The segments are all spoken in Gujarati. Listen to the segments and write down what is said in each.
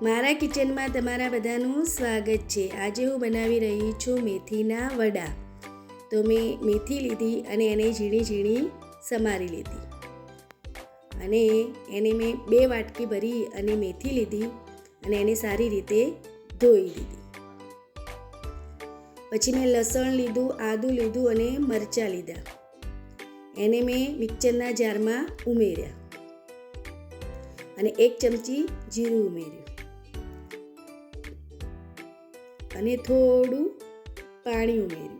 મારા કિચનમાં તમારા બધાનું સ્વાગત છે. આજે હું બનાવી રહી છું મેથીના વડા. તો મેં મેથી લીધી અને એને ઝીણી ઝીણી સમારી લીધી અને એને મેં 2 વાટકી ભરી અને મેથી લીધી અને એને સારી રીતે ધોઈ લીધી. પછી મેં લસણ લીધું, આદું લીધું અને મરચાં લીધા. એને મેં મિક્સરના જારમાં ઉમેર્યા અને 1 ચમચી જીરું ઉમેર્યું અને થોડું પાણી ઉમેર્યું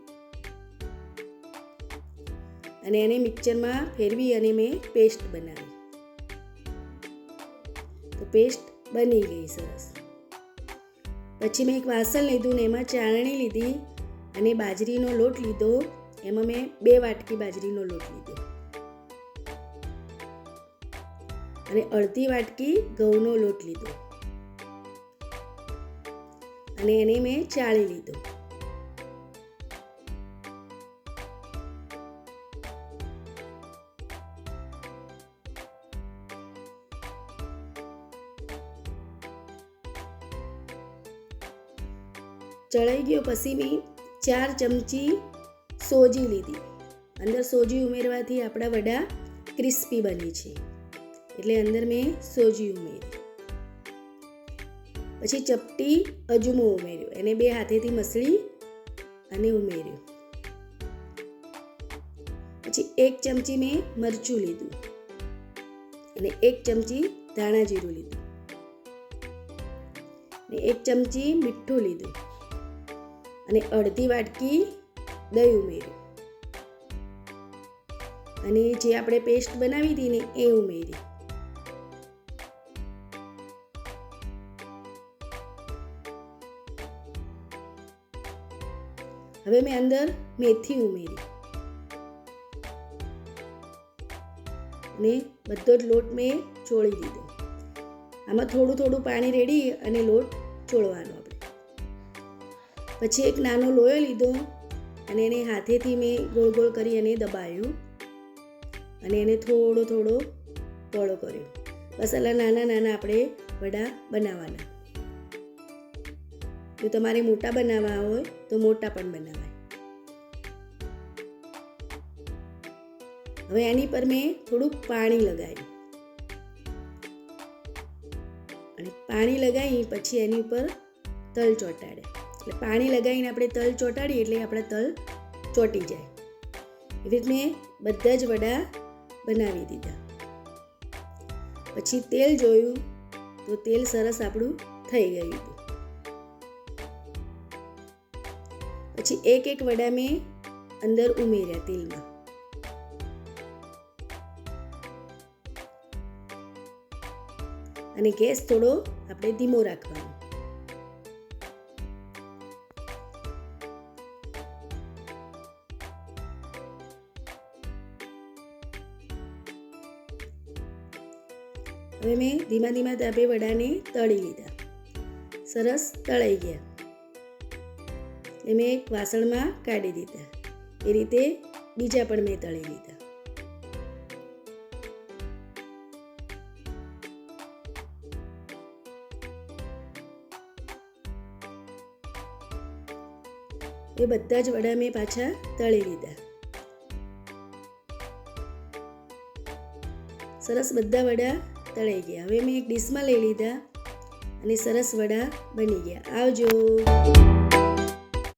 અને એને મિક્સરમાં ફેરવી અને મેં પેસ્ટ બનાવી. તો પેસ્ટ બની ગઈ સરસ. પછી મેં એક વાસણ લીધું ને એમાં ચાળણી લીધી અને બાજરીનો લોટ લીધો. એમાં મેં 2 વાટકી બાજરીનો લોટ લીધો અને અડધી વાટકી ઘઉંનો લોટ લીધો અને એને મેં ચાળી લીધો. ચડાઈ ગયો પછી મેં 4 ચમચી સોજી લીધી. અંદર સોજી ઉમેરવાથી આપણા વડા ક્રિસ્પી બને છે, એટલે અંદર મેં સોજી ઉમેરી. પછી ચપટી અજમો ઉમેર્યો, એને 2 હાથેથી મસળી અને ઉમેર્યું. પછી 1 ચમચી મેં મરચું લીધું અને 1 ચમચી ધાણા જીરું લીધું અને 1 ચમચી મીઠું લીધું અને અડધી વાટકી દહીં ઉમેર્યું અને જે આપણે પેસ્ટ બનાવી હતી ને એ ઉમેરી. હવે મેં અંદર મેથી ઉમેરી અને બધો જ લોટ મેં ચોળી દીધો. આમાં થોડું થોડું પાણી રેડી અને લોટ ચોળવાનો આપણે. પછી એક નાનો લોયો લીધો અને એને હાથેથી મેં ગોળ ગોળ કરી અને દબાવ્યું અને એને થોડો થોડો પોળો કર્યો. બસ આટલા નાના નાના આપણે વડા બનાવવાના. જો તમારે મોટા બનાવવા હોય તો મોટા પણ બનાવાય. હવે એની પર મેં થોડુંક પાણી લગાવ્યું અને પાણી લગાવી પછી એની ઉપર તલ ચોંટાડ્યા. એટલે પાણી લગાવીને આપણે તલ ચોંટાડીએ એટલે આપણા તલ ચોંટી જાય. એવી રીતે મેં બધા જ વડા બનાવી દીધા. પછી તેલ જોયું તો તેલ સરસ આપણું થઈ ગયું હતું. પછી એક એક વડા મેં અંદર ઉમેર્યા તેલમાં અને ગેસ થોડો આપણે ધીમો રાખવાનો. હવે મેં ધીમા ધીમા તાપે વડાને તળી લીધા. સરસ તળાઈ ગયા એટલે મેં એક વાસણમાં કાઢી દીધા. એ રીતે બીજા પણ મેં તળી લીધા. એ બધા જ વડા મેં પાછા તળી લીધા. સરસ બધા વડા તળાઈ ગયા. હવે મેં એક ડીશમાં લઈ લીધા અને સરસ વડા બની ગયા. આવજો.